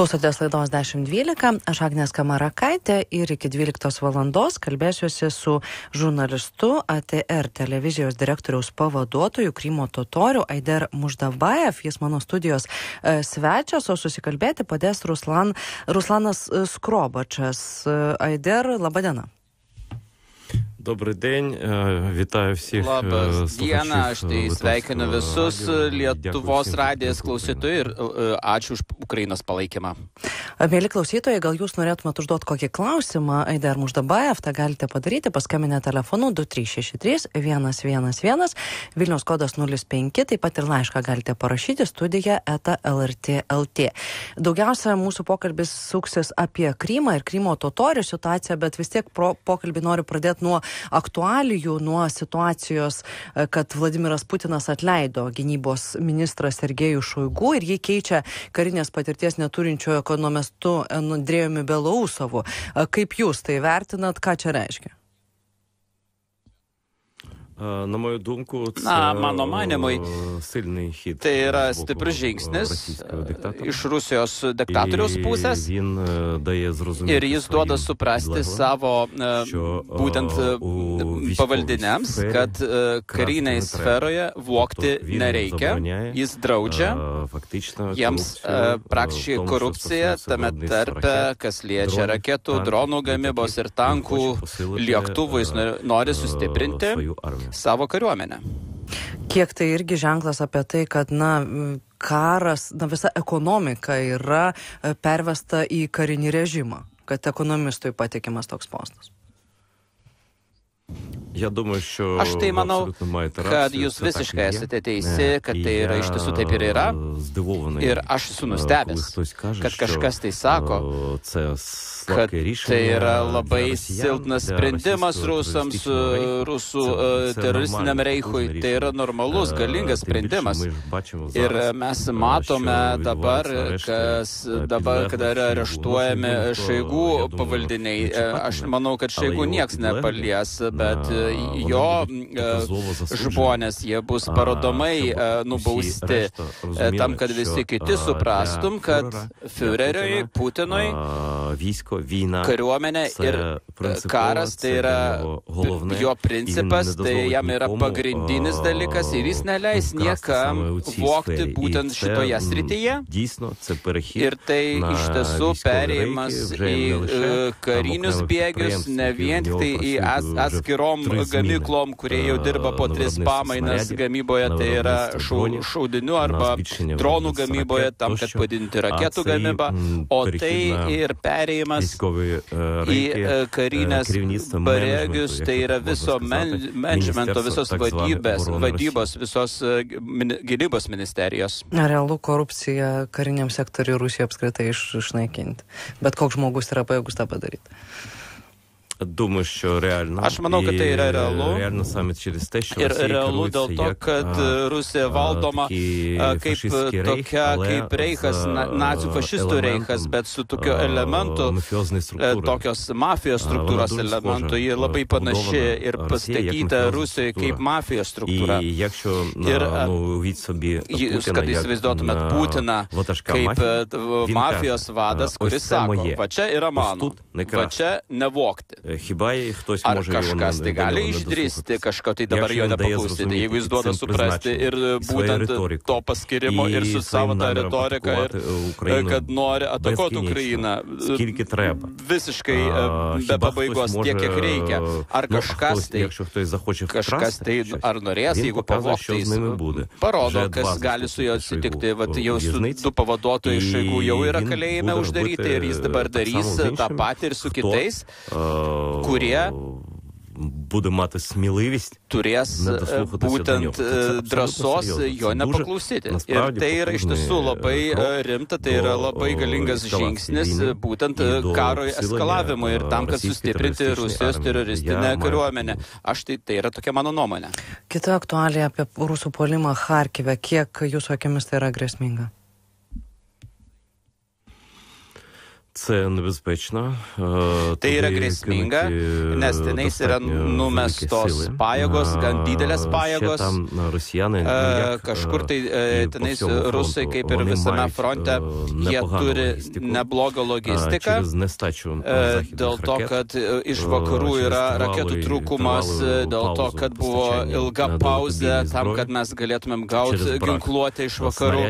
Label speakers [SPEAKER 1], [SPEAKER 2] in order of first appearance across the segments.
[SPEAKER 1] Klausotės laidos 10.12, aš Agnė Skamarakaitė ir iki 12 valandos kalbėsiuosi su žurnalistu ATR televizijos direktoriaus pavaduotoju Krymo totoriu Aider Muždavajev. Jis mano studijos svečias, o susikalbėti padės Руслаnas Скробачas. Aider, laba diena.
[SPEAKER 2] Добрий день, вітаю всіх
[SPEAKER 3] Labas diena, aš tai sveikinu visus Lietuvos radijos klausytojų ir ačiū už Ukrainos palaikymą.
[SPEAKER 1] Mėly klausytojai, gal jūs norėtumėte užduoti kokį klausimą Aider Muždavajev, tą galite padaryti, paskambinę telefonu 2363 111, Vilniaus kodas 05, taip pat ir laišką galite parašyti studija@lrt.lt. Daugiausia mūsų pokalbis suksis apie Krymą ir Krymo totorių situaciją, bet vis tiek pokalbį noriu pradėti nuo aktualijų, nuo situacijos, kad Vladimiras Putinas atleido gynybos ministrą Sergejų Šoigu ir jį keičia karinės patirties neturinčio ekonomistu Andrėjumi Belousovu. Kaip jūs tai vertinat, ką čia reiškia?
[SPEAKER 2] На мою думку,
[SPEAKER 3] mano manimui, tai yra stiprus žingsnis iš Rusijos diktatoriaus pusės ir jis duoda suprasti savo būtent pavaldiniams, kad karinėje sferoje vokti nereikia. Jis draudžia jiems praktiškai korupciją tame tarpe, kas liečia raketų, dronų gamybos ir tankų lėktuvų. Jis nori sustiprinti savo kariuomenę.
[SPEAKER 1] Kiek tai irgi ženklas apie tai, kad, karas, visa ekonomika yra pervesta į karinį režimą, kad ekonomistui patikimas toks postas?
[SPEAKER 3] Aš tai manau, kad jūs visiškai esate teisi, kad tai yra iš tiesų taip ir yra. Ir aš esu nustebęs, kad kažkas tai sako, kad tai yra labai silpnas sprendimas rusams, rusų teroristiniam reichui. Tai yra normalus, galingas sprendimas. Ir mes matome dabar, kada yra areštuojami Šoigu pavaldiniai. Aš manau, kad Šoigu nieks nepalies, bet jo žmonės, jie bus parodomai nubausti tam, kad visi kiti suprastum, kad Führeriui, Putinui kariuomenė ir karas tai yra jo principas, tai jam yra pagrindinis dalykas ir jis neleis niekam vokti būtent šitoje srityje. Ir tai iš tiesų perėjimas į karinius bėgius, ne vien tik tai į atskirom gamyklom, kurie jau dirba po 3 pamainas gamyboje, tai yra šaudinių arba dronų gamyboje, tam, kad padidinti raketų gamybą, o tai ir perėjimas į karinės pareigas, tai yra viso managemento, visos vadybos, visos gynybos ministerijos.
[SPEAKER 1] Realu korupcija kariniam sektoriui Rusija apskritai išnaikinti. Bet koks žmogus yra pajėgus tą padaryti?
[SPEAKER 3] Aš manau, kad tai yra realu. Ir realu dėl to, kad Rusija valdoma kaip tokia, kaip reichas, nacių fašistų reichas, bet su tokio elementu, tokios mafijos struktūros elementu, jie labai panaši ir pastatyta Rusijoje kaip mafijos struktūra. Ir jūs, kad įsivaizduotumėt Putiną kaip mafijos vadas, kuris sako, va čia yra mano, va čia nevokti. Ar kažkas tai gali išdrįsti, kažko tai dabar jo nepaklausyti, jeigu jis duoda suprasti ir būtent to paskirimo ir su savo tą retoriką, ir kad nori atakuoti Ukrainą visiškai be pabaigos tiek, kiek reikia. Ar kažkas tai ar norės, jeigu pavoks, tai jis parodo, kas gali su juo atsitikti. Vat jau su 2 pavaduotojai Šoigu jau yra kalėjime uždaryti ir jis dabar darys tą patį ir su kitais, kurie turės būtent drąsos jo nepaklausyti. Ir tai yra iš tiesų labai rimta, tai yra labai galingas žingsnis būtent karo eskalavimui ir tam, kad sustiprinti Rusijos teroristinę kariuomenę. Tai yra tokia mano nuomonė.
[SPEAKER 1] Kita aktualija apie rusų puolimą Charkive. Kiek jūsų akimis tai yra grėsminga?
[SPEAKER 2] Це небезпечно.
[SPEAKER 3] Tai yra grėsminga, nes tenais yra numestos pajėgos, gan didelės pajėgos. Kažkur tai tenais rusai, kaip ir visame fronte, jie turi neblogą logistiką, dėl to, kad iš vakarų yra raketų trūkumas, dėl to, kad buvo ilga pauzė tam, kad mes galėtumėm gauti ginkluotę iš vakarų,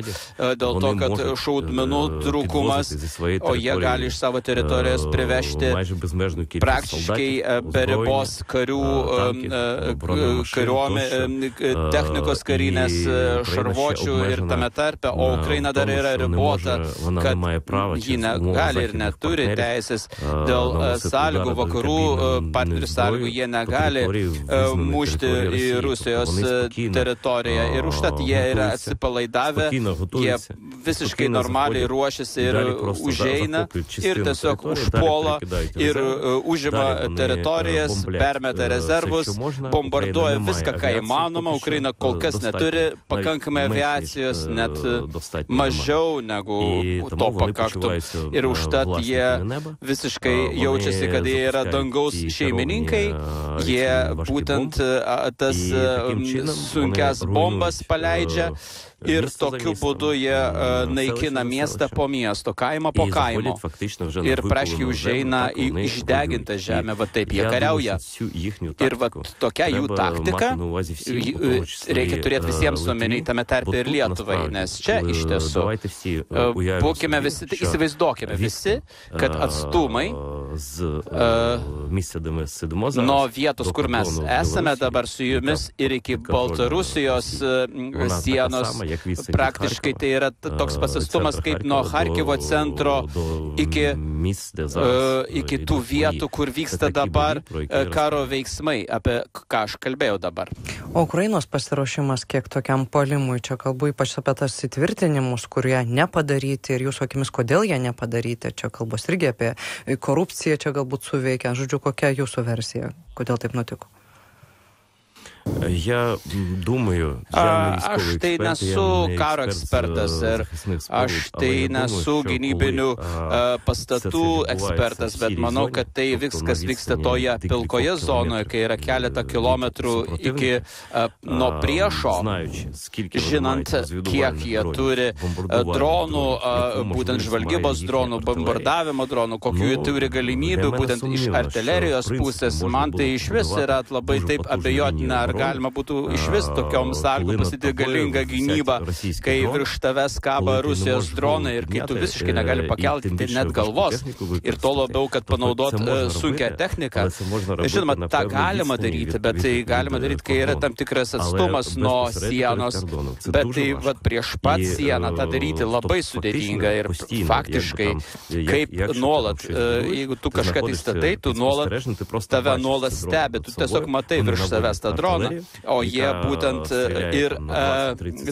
[SPEAKER 3] dėl to, kad šaudmenų trūkumas, o jie gali iš savo teritorijos privežti praktiškai be ribos karių, technikos karinės, šarvuočių ir tame tarpe, o Ukraina dar yra ribota, kad ji negali ir neturi teisės dėl sąlygų, vakarų partnerių sąlygų, jie negali mušti į Rusijos teritoriją ir užtat jie yra atsipalaidavę, jie visiškai normaliai ruošiasi ir užeina ir tiesiog užpuola ir užima teritorijas, permeta rezervus, bombarduoja viską, ką įmanoma. Ukraina kol kas neturi pakankamai aviacijos, net mažiau negu to pakaktų. Ir užtat jie visiškai jaučiasi, kad jie yra dangaus šeimininkai, jie būtent tas sunkias bombas paleidžia. Ir tokiu būdu jie naikina miestą po miesto, kaimą po kaimo. Ir praškai užeina į išdegintą žemę, va taip jie kariauja. Ir va tokia jų taktika reikia turėti visiems omeny, tame tarpe ir Lietuvai, nes čia iš tiesų būkime visi, įsivaizduokime visi, kad atstumai nuo vietos, kur mes esame dabar su jumis ir iki Baltarusijos sienos, praktiškai tai yra toks pasistumas kaip nuo Charkivo centro iki tų vietų, kur vyksta dabar karo veiksmai, apie ką aš kalbėjau dabar.
[SPEAKER 1] O Ukrainos pasiruošimas kiek tokiam puolimui, čia kalbu ypač apie tas įtvirtinimus, kurie nepadaryti ir jūsų akimis, kodėl jie nepadaryti, čia kalbos irgi apie korupciją, čia galbūt suveikia, žodžiu, kokia jūsų versija, kodėl taip nutiko?
[SPEAKER 3] Aš tai nesu karo ekspertas ir aš tai nesu gynybinių pastatų ekspertas, bet manau, kad tai viskas vyksta toje pilkoje zonoje, kai yra keletą kilometrų iki nuo priešo, žinant, kiek jie turi dronų, būtent žvalgybos dronų, bombardavimo dronų, kokių jie turi galimybių, būtent iš artilerijos pusės. Man tai iš vis yra labai taip abejotina, ar galima būtų iš vis tokiom sąlygom pasidėti galingą gynybą, kai virš tavęs kaba Rusijos dronai ir kai tu visiškai negali pakelti net galvos ir to labiau, kad panaudot sunkią techniką. Žinoma, tą galima daryti, bet tai galima daryti, kai yra tam tikras atstumas nuo sienos, bet tai prieš pat sieną tą daryti labai sudėtinga ir faktiškai kaip nuolat, jeigu tu kažką tai statai, tu nuolat, tave nuolat stebi, tu tiesiog matai virš savęs tą droną, o jie būtent ir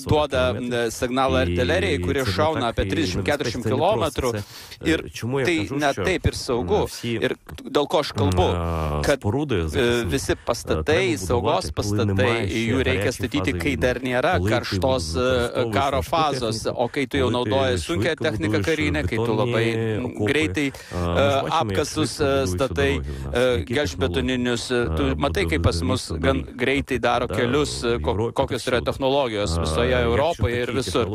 [SPEAKER 3] duoda signalą artilerijai, kurie šauna apie 30-40 kilometrų ir tai net taip ir saugu. Ir dėl ko aš kalbu, kad visi pastatai, saugos pastatai, jų reikia statyti, kai dar nėra karštos karo fazos, o kai tu jau naudoji sunkią techniką karinę, kai tu labai greitai apkasus statai, gelžbetoninius, tu matai, kaip pas mus gan greitai daro kelius, kokios yra technologijos visoje Europoje ir visur.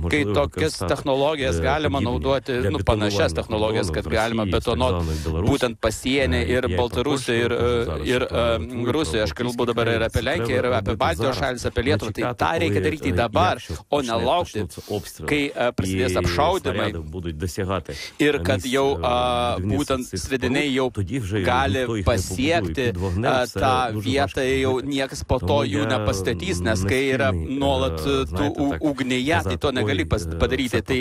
[SPEAKER 3] Kai tokias technologijas galima naudoti, panašias technologijas, kad galima betonuoti būtent pasienį ir Baltarusiją ir Rusiją. Aš kalbu dabar ir apie Lenkiją, ir apie Baltijos šalis, apie Lietuvą. Tai tą reikia daryti dabar, o nelaukti, kai prasidės apšaudymai ir kad jau būtent svediniai jau gali pasiekti tą vietą, jau niekas po to jų nepastatys, nes kai yra nuolat ugnyje, tai to negali padaryti. Tai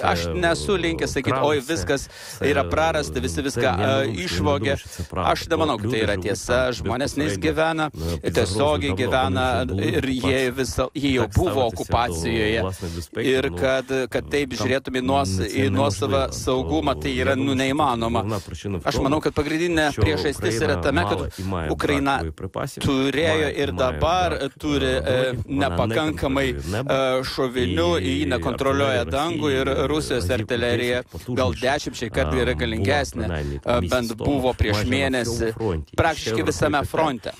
[SPEAKER 3] aš nesu linkęs sakyti, oi, viskas yra prarasta, visi viską išvogė. Aš nemanau, kad tai yra tiesa. Žmonės nesigyvena, tiesiogiai gyvena ir jie jau buvo okupacijoje. Ir kad taip žiūrėtume į nuosavą saugumą, tai yra neįmanoma. Aš manau, kad pagrindinė priežastis yra tame, kad Ukraina turėjo ir dabar turi nepakankamai šovinių, jį nekontroliuoja dangų ir Rusijos artilerija gal 10 kartų yra galingesnė, bent buvo prieš mėnesį praktiškai visame fronte.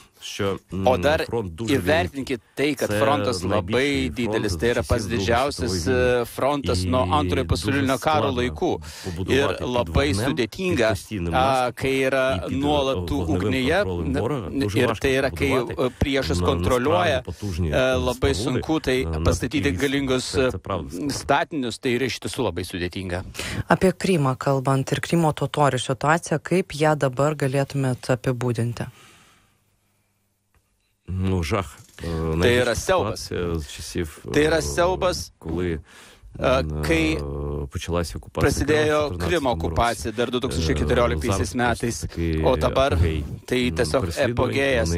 [SPEAKER 3] O dar įvertinkit tai, kad frontas labai didelis, tai yra pats didžiausias frontas nuo Antrojo pasaulinio karo laikų ir labai sudėtinga, kai yra nuolat ugnyje ir tai yra, kai priešas kontroliuoja, labai sunku tai pastatyti galingus statinius, tai yra iš tiesų labai sudėtinga.
[SPEAKER 1] Apie Krymą kalbant ir Krymo totorių situaciją, kaip ją dabar galėtumėt apibūdinti?
[SPEAKER 3] Tai yra siaubas. Tai yra siaubas, kai prasidėjo Krymo okupacija dar 2014 metais, o dabar tai tiesiog epogėjas.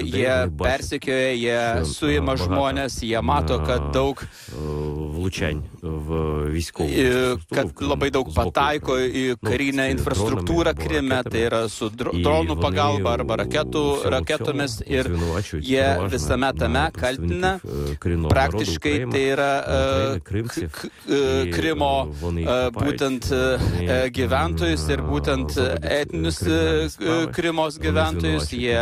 [SPEAKER 3] Jie persekioja, jie suima žmonės, jie mato, kad daug kad labai daug pataiko į karinę infrastruktūrą Kryme, tai yra su dronų pagalba arba raketomis ir jie visame tame kaltina. Praktiškai tai yra Krymo būtent gyventojus ir būtent etninius Krymos gyventojus. Jie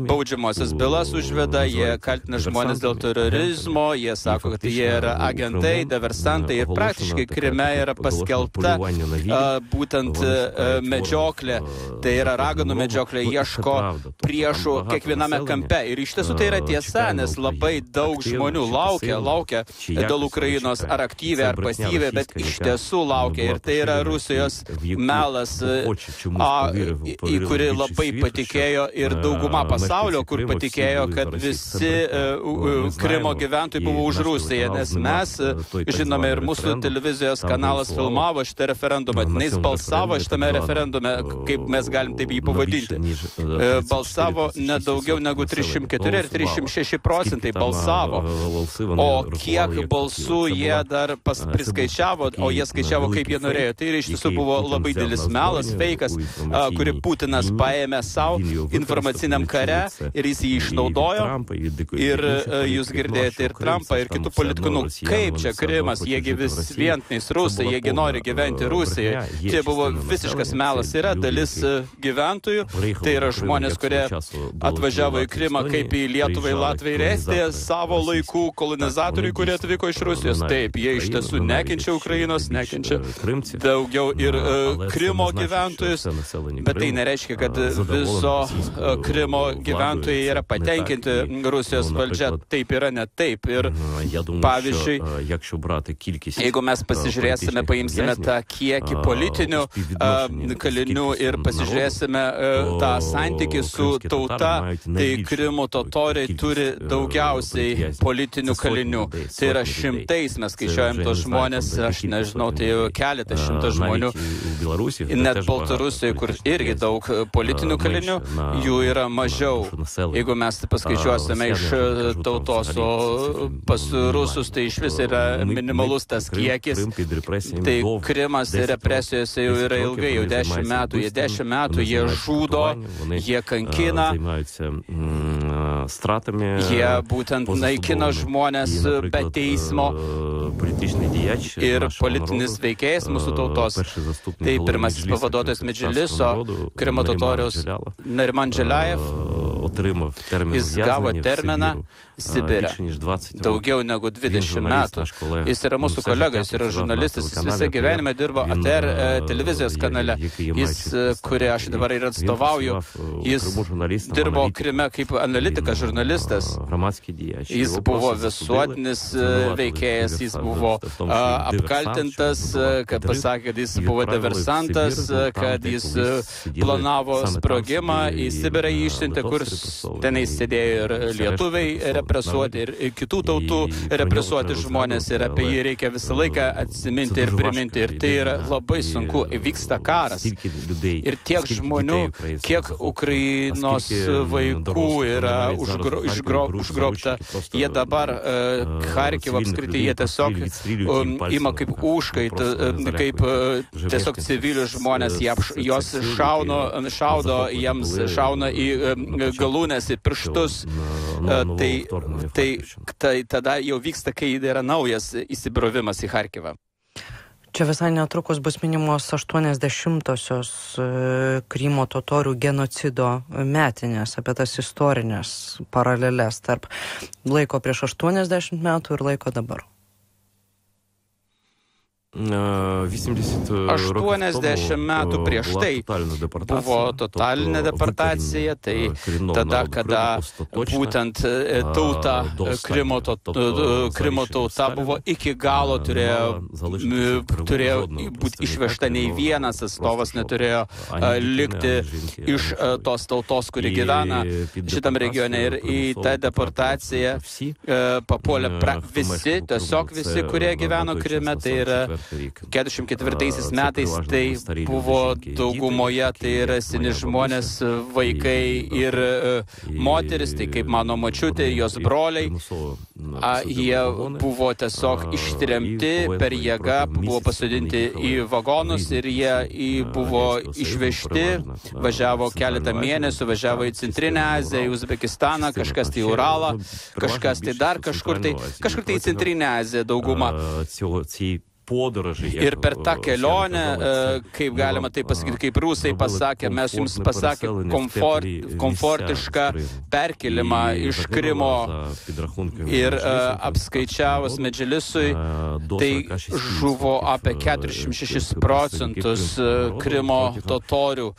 [SPEAKER 3] baudžiamosios bylas užveda, jie kaltina žmonės dėl terorizmo, jie sako, kad jie yra agentai, diversantai ir praktiškai Kryme yra paskelbta būtent medžioklė, tai yra raganų medžioklė, ieško priešų kiekviename kampe. Ir iš tiesų tai yra tiesa, nes labai daug žmonių laukia dėl Ukrainos ar aktyviai, ar pasyviai, bet iš tiesų laukia. Ir tai yra Rusijos melas, į kurį labai patikėjo ir dauguma pasaulio, kur patikėjo, kad visi Krymo gyventojai buvo už Rusiją, nes mes žinome ir mūsų televizijos kanalas filmavo šitą referendumą, jis balsavo šitame referendume, kaip mes galim taip jį pavadinti. Balsavo nedaugiau negu 304 ir 306 procentai balsavo, o kiek balsų jie dar priskaičiavo, o jie skaičiavo, kaip jie norėjo. Tai iš tiesų buvo labai didelis melas, feikas, kurį Putinas paėmė savo informaciniam kare ir jis jį išnaudojo. Ir jūs girdėjote ir Trumpą, ir kitų politikų. Kaip čia Krymas, jiegi vis vientiniais rusai, jiegi nori gyventi Rusijoje. Čia buvo visiškas melas. Yra dalis gyventojų, tai yra žmonės, kurie atvažiavo į Krymą kaip į Lietuvą, Latviją ir Estiją, savo laikų kolonizatoriai, kurie atvyko iš Rusijos. Taip, jie iš tiesų nekenčia Ukrainos, nekenčia daugiau ir Krymo gyventojus, bet tai nereiškia, kad viso Krymo gyventojai yra patenkinti Rusijos valdžia. Taip yra, ne taip. Ir pavyzdžiui, jeigu mes pasižiūrėsime, paimsime tą kiekį politinių kalinių ir pasižiūrėsime tą santykį su tauta, tai Krymo totoriai turi daugiausiai politinių kalinių. Tai yra šimtais mes skaičiuojam tos žmonės, aš nežinau, tai jau keletas šimtas žmonių. Net Baltarusijoje, kur irgi daug politinių kalinių, jų yra mažiau. Jeigu mes paskaičiuosime iš tautos, o pas rusus tai iš vis yra minimalus tas kiekis. Tai Krymas represijose jau yra ilgai, jau 10 metų. Jie 10 metų, jie žudo, jie kankina, jie būtent naikina žmonės be teismo. Ir politinis veikėjas mūsų tautos. Tai pirmasis pavaduotojas Medžliso, Krymo totoriaus Nariman Dželiajev, jis gavo terminą Sibire. Daugiau negu 20 metų. Jis yra mūsų kolega, jis yra žurnalistas, jis visą gyvenimą dirbo ATR televizijos kanale. Jis, kurį aš dabar ir atstovauju, jis dirbo Kryme kaip analitikas, žurnalistas. Jis buvo visuotinis veikėjas, jis buvo apkaltintas, kad pasakė, kad jis buvo diversantas, kad jis planavo sprogimą, į Sibirą jį išsiuntė, kur tenai sėdėjo ir lietuviai represuoti ir kitų tautų represuoti žmonės ir apie jį reikia visą laiką atsiminti ir priminti. Ir tai yra labai sunku. Vyksta karas. Ir tiek žmonių, kiek Ukrainos vaikų yra užgrobta. Jie dabar Charkivo apskritai, jie tiesiog ima kaip užkaitą, kaip tiesiog civilių žmonės, jos šaudo, jiems šauna į galūnes, į pirštus. Tai tada jau vyksta, kai yra naujas įsibrovimas į Charkivą.
[SPEAKER 1] Čia visai netrukus bus minimos 80-osios Krymo totorių genocido metinės, apie tas istorinės paraleles tarp laiko prieš 80 metų ir laiko dabar.
[SPEAKER 3] 80 metų prieš tai buvo totalinė deportacija, tai tada, kada būtent tauta, Krymo tauta buvo iki galo turėjo būti išvežta, nei vienas atstovas neturėjo likti iš tos tautos, kuri gyvena šitam regione. Ir į tą deportaciją papuolė visi, kurie gyveno Kryme, tai yra 44 metais, tai buvo daugumoje, tai yra seni žmonės, vaikai ir moteris, tai kaip mano močiutė, jos broliai, jie buvo tiesiog ištremti per jėgą, buvo pasodinti į vagonus ir jie buvo išvežti, važiavo keletą mėnesių, važiavo į Centrinę Aziją, į Uzbekistaną, kažkas tai Uralą, kažkas tai dar kažkur tai į Centrinę Aziją dauguma. Ir per tą kelionę, kaip galima tai pasakyti, kaip rusai pasakė, mes jums pasakė komfortišką perkelimą iš Krymo ir apskaičiavus Medželisui, tai žuvo apie 46% Krymo totorių.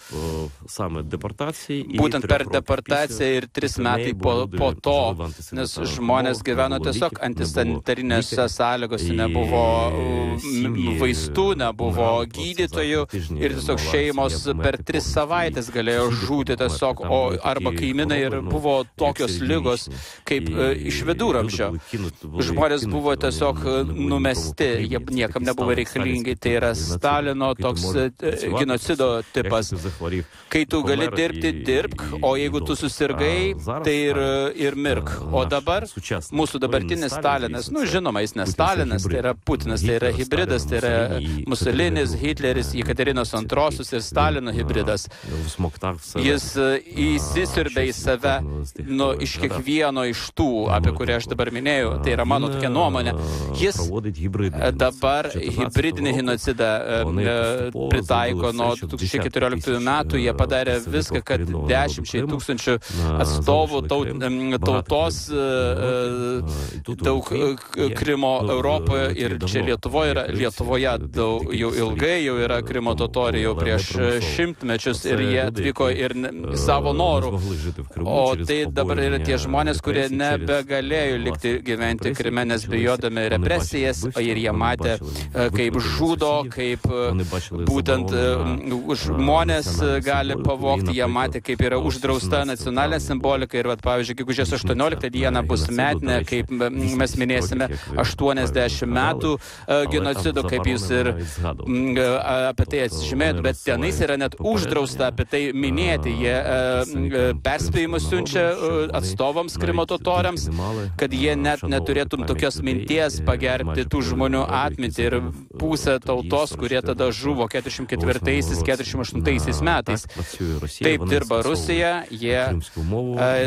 [SPEAKER 3] Būtent per deportaciją ir 3 metai po to, nes žmonės gyveno tiesiog antisanitarinėse sąlygose, nebuvo vaistų, nebuvo gydytojų ir tiesiog šeimos per 3 savaitės galėjo žūti tiesiog, arba kaimynai, ir buvo tokios ligos kaip iš viduramžio. Žmonės buvo tiesiog numesti, jie niekam nebuvo reikalingi, tai yra Stalino toks genocido tipas. Kai tu gali dirbti, dirbk, o jeigu tu susirgai, tai ir mirk. O dabar mūsų dabartinis Stalinas, žinoma, jis ne Stalinas, tai yra Putinas, tai yra hibridas, tai yra Musolinis, Hitleris, Jekaterinos II ir Stalino hibridas. Jis įsisiurbė į save iš kiekvieno iš tų, apie kurį aš dabar minėjau, tai yra mano tokia nuomonė. Jis dabar hibridinį genocidą pritaiko nuo 2014 metų, jie padarė viską, kad 10 tūkstančių atstovų tautos daug Krymo Europoje ir čia Lietuvoje jau ilgai jau yra Krymo totoriai, jau prieš 100 mečius, ir jie atvyko ir savo norų. O tai dabar yra tie žmonės, kurie nebegalėjo likti gyventi Kryme, nes bijodami represijas, ir jie matė, kaip žudo, kaip būtent žmonės gali pavogti, jie matė, kaip yra uždrausta nacionalinė simbolika. Ir, pavyzdžiui, gegužės 18 dieną bus metinė, kaip mes minėsime 80 metų genocido, kaip jūs ir apie tai atsižymėjot, bet tenais yra net uždrausta apie tai minėti. Jie perspėjimus siunčia atstovams Krymo totoriams, kad jie net neturėtum tokios minties pagerbti tų žmonių atmintį, ir pusę tautos, kurie tada žuvo 44-48 metais. Taip dirba Rusija, jie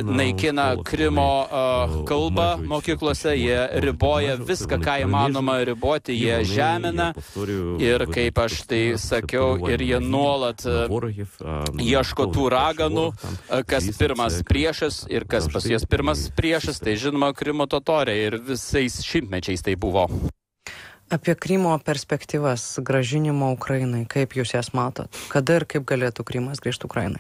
[SPEAKER 3] naikina Krymo kalbą mokyklose, jie riboja viską, ką įmanoma riboti, jie žemina, ir kaip aš tai sakiau, ir jie nuolat ieško tų raganų, kas pirmas priešas ir kas pas jas pirmas priešas, tai žinoma Krymo totoriai, ir visais šimtmečiais tai buvo.
[SPEAKER 1] Apie Krymo perspektyvas grąžinimo Ukrainai, kaip jūs jas matot? Kada ir kaip galėtų Krymas grįžti Ukrainai?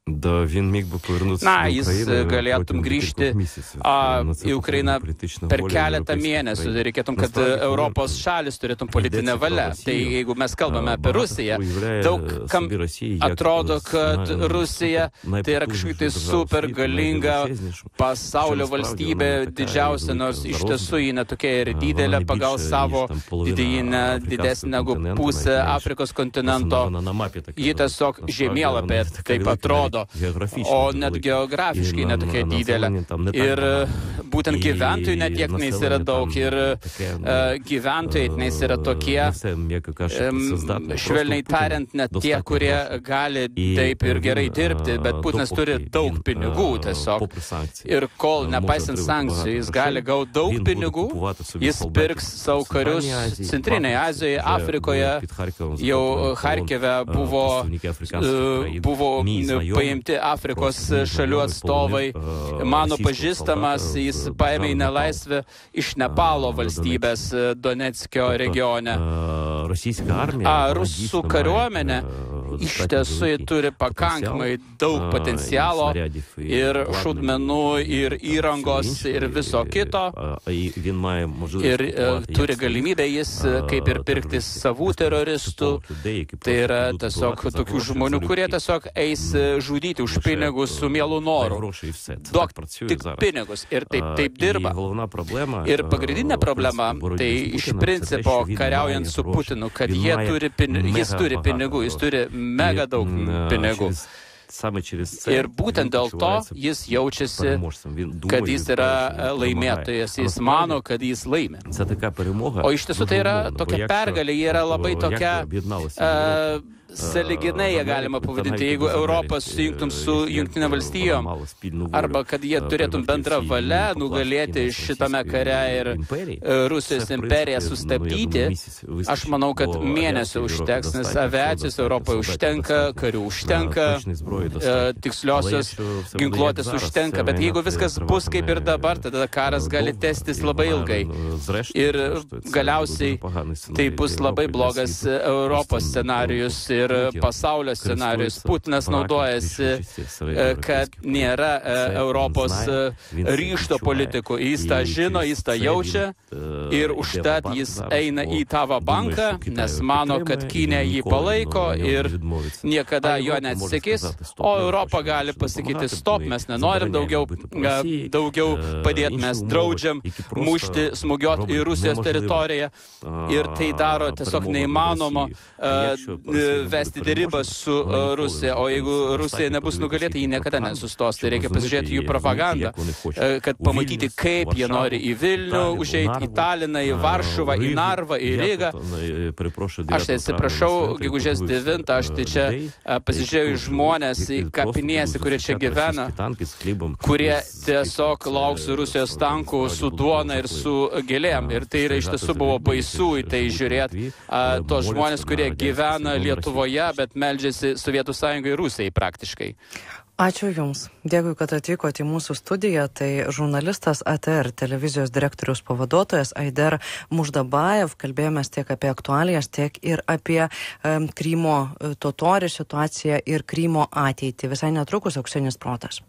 [SPEAKER 3] jis galėtum grįžti į Ukrainą per keletą mėnesių. Reikėtum, kad Europos šalis turėtum politinę valią. Tai jeigu mes kalbame apie Rusiją, daug kam atrodo, kad Rusija tai yra kažkaip tai super galinga pasaulio valstybė, didžiausia, nors iš tiesų ji netokia ir didelė pagal savo didėjinę, didesnę negu pusę Afrikos kontinento. Ji tiesiog žemėlapė taip atrodo. O net geografiškai netokia didelė. Ir būtent gyventojų netiek neis yra daug. Ir gyventojai neis yra tokie, švelniai tariant, net tie, kurie gali taip ir gerai dirbti, bet Putinas turi daug pinigų tiesiog. Ir kol, nepaisant sankcijų, jis gali gauti daug pinigų, jis pirks savo karius Centrinėje Azijoje, Afrikoje. Jau Charkive buvo paimti Afrikos šalių atstovai. Mano pažįstamas, jis paėmė į nelaisvę iš Nepalo valstybės Donetskio regione. Rusų kariuomenė iš tiesų turi pakankamai daug potencialo ir šaudmenų, ir įrangos, ir viso kito. Ir turi galimybę jis kaip ir pirkti savų teroristų. Tai yra tiesiog tokių žmonių, kurie tiesiog eis žudyti už pinigus su mielu noru. Duok tik pinigus ir taip dirba. Ir pagrindinė problema, tai iš principo kariaujant su Putinu, kad jis turi pinigų, jis turi mega daug pinigų. Ir būtent dėl to jis jaučiasi, kad jis yra laimėtojas, jis mano, kad jis laimė. O iš tiesų tai yra tokia pergalė, jie yra labai tokia sąlyginai, jie galima pavadinti, jeigu Europą sujungtum su Jungtinėm valstijom, arba kad jie turėtum bendrą valią nugalėti šitame kare ir Rusijos imperiją sustabdyti. Aš manau, kad mėnesio užteks, nes aviacijos Europoje užtenka, karių užtenka, tiksliosios ginkluotės užtenka, bet jeigu viskas bus kaip ir dabar, tada karas gali tęstis labai ilgai. Ir galiausiai tai bus labai blogas Europos scenarijus ir pasaulio scenarijus. Putinas naudojasi, kad nėra Europos ryžto politikų. Jis tą žino, jis tą jaučia ir užtat jis eina į tavo banką, nes mano, kad Kinija jį palaiko ir niekada jo neatsisakys, o Europa gali pasakyti stop, mes nenorim daugiau padėti, mes draudžiam mušti, smūgiuoti į Rusijos teritoriją ir tai daro tiesiog neįmanoma vesti derybas su Rusija, o jeigu Rusija nebus nugalėta, ji niekada nesustos. Tai reikia pasižiūrėti jų propagandą, kad pamatyti, kaip jie nori į Vilnių užeiti, į Taliną, į Varšuvą, į Narvą, į Rygą. Aš tai atsiprašau, gegužės 9, aš tai čia pasižiūrėjau žmonės į kapinėse, kurie čia gyvena, kurie tiesiog lauks Rusijos tankų su duona ir su gėlėm. Ir tai iš tiesų buvo baisu į tai žiūrėti. Tos žmonės, kurie gyvena Lietuvoje, bet meldžiasi Sovietų Sąjungai ir Rusijai praktiškai.
[SPEAKER 1] Ačiū Jums. Dėkui, kad atvykote į mūsų studiją. Tai žurnalistas ATR televizijos direktoriaus pavaduotojas Aider Muždabajev. Kalbėjomės tiek apie aktualijas, tiek ir apie Krymo totorių situaciją ir Krymo ateitį. Visai netrukus Auksinis protas.